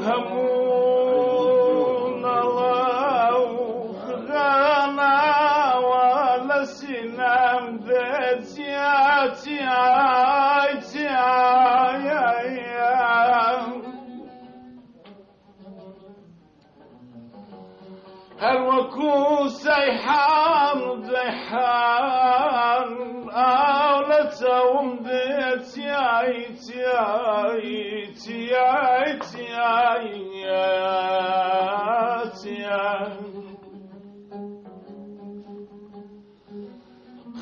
همون الله غنا ولا سنام ذاتي هل وكو سيحان أولتهم ذاتي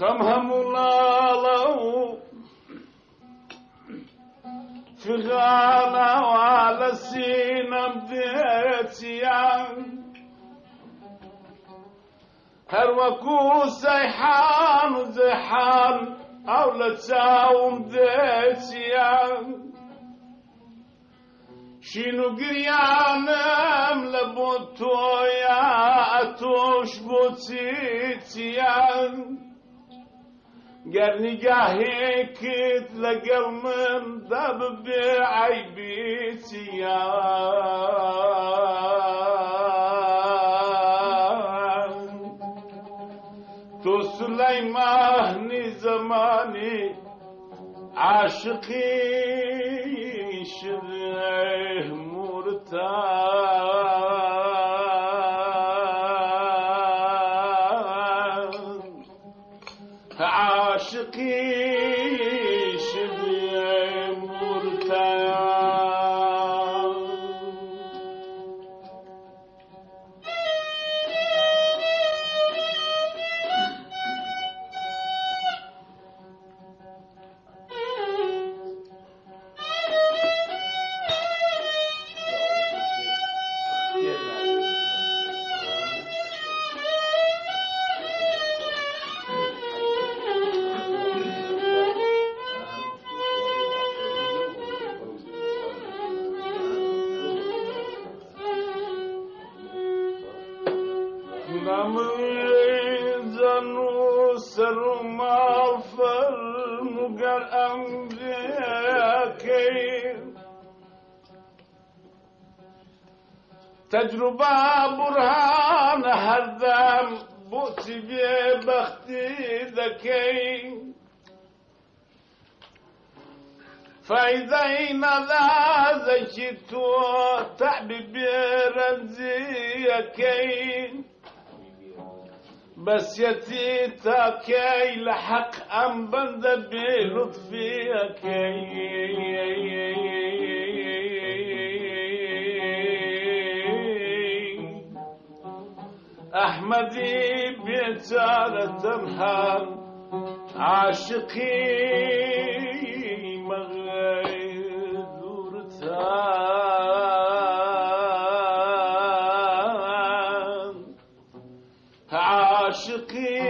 خمهم الله في غانا وعلى سينم ديتيان هر وكو سيحان وزيحان أولتهم ديتيان شنو قريانم لبوتويا أتوش بوتيتيان قرني قاهيكت لقل من ذاب بعيبيتيان تو سليماني زماني عاشقي شبه مرتاح عاشقي شبه مرتاح نميزنو سرما فرمقر أمريكي تجربة برهان هردم بوتي بختي ذكي فإذا إنذا زكيتو تعبي برمزيكي بس يتيتاكي لحق أم بند بلطفيكي أحمدي بيتارة تمحان عاشقي مغيدور تان عاشقي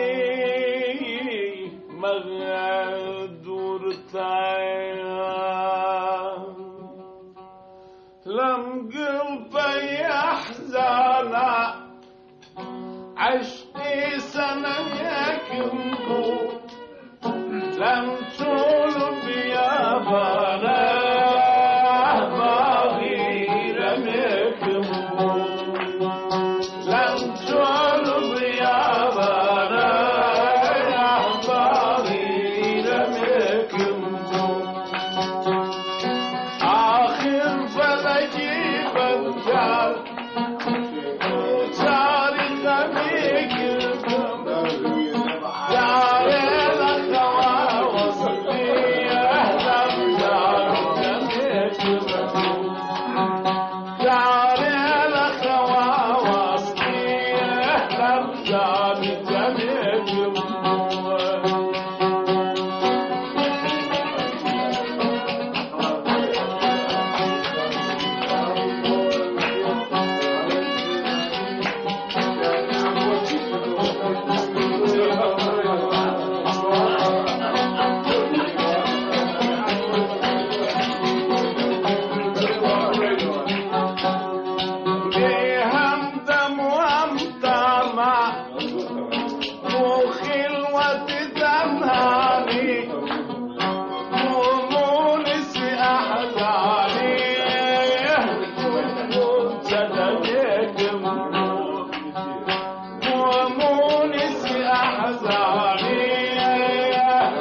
مغيدور تان لم قلبي يحزانا عشقي سنة يكمو لم تولد يا بناه باغي لم يكمو لم تولد يا بناه باغي لم يكمو آخر فلجي بنجال مو خلوة تنهاني مو مونس أحزاني كنت لديك مو مونس أحزاني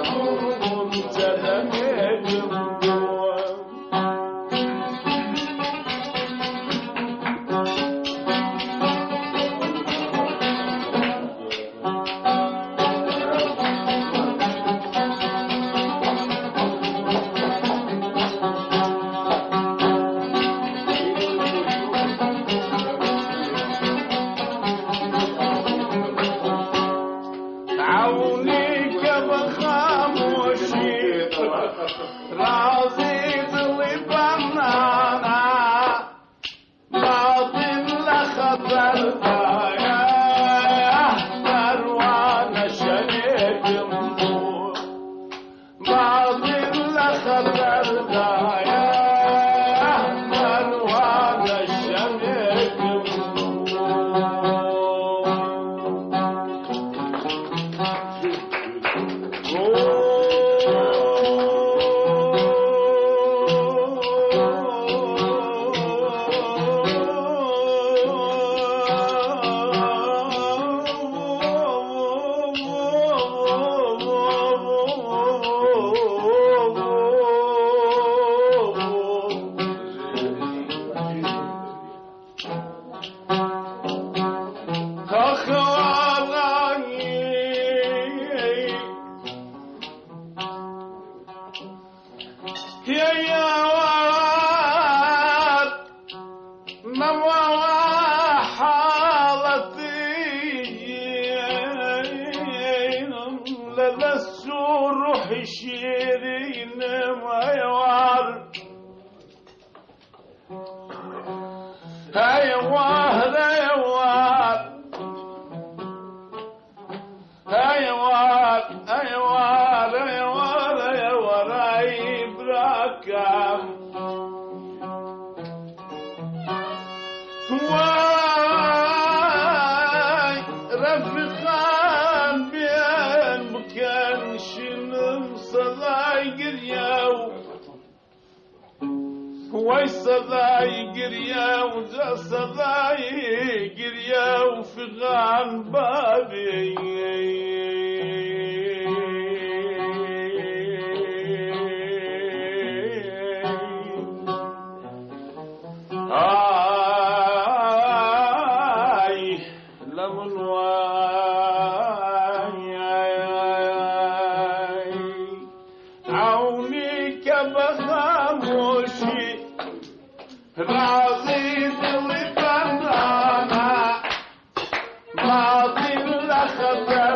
كنت لديك عونيك بخاموشي راضي ذوي بنانا باطن لخطر دايا مروان شريك مبور باطن لخطر دايا مروان شريك يا واد نوى حالتي للسور روح شيرين ما يوار هيوار هيوار هيوار هيوار هيوار هيوار إبراكام واي رفقان بين مكان شنم صلاي قرياو واي صلاي قرياو جا صلاي قرياو في غان بابي لمن واي عونيك بخاموشي راضي ذوي بنانا باطل لخطر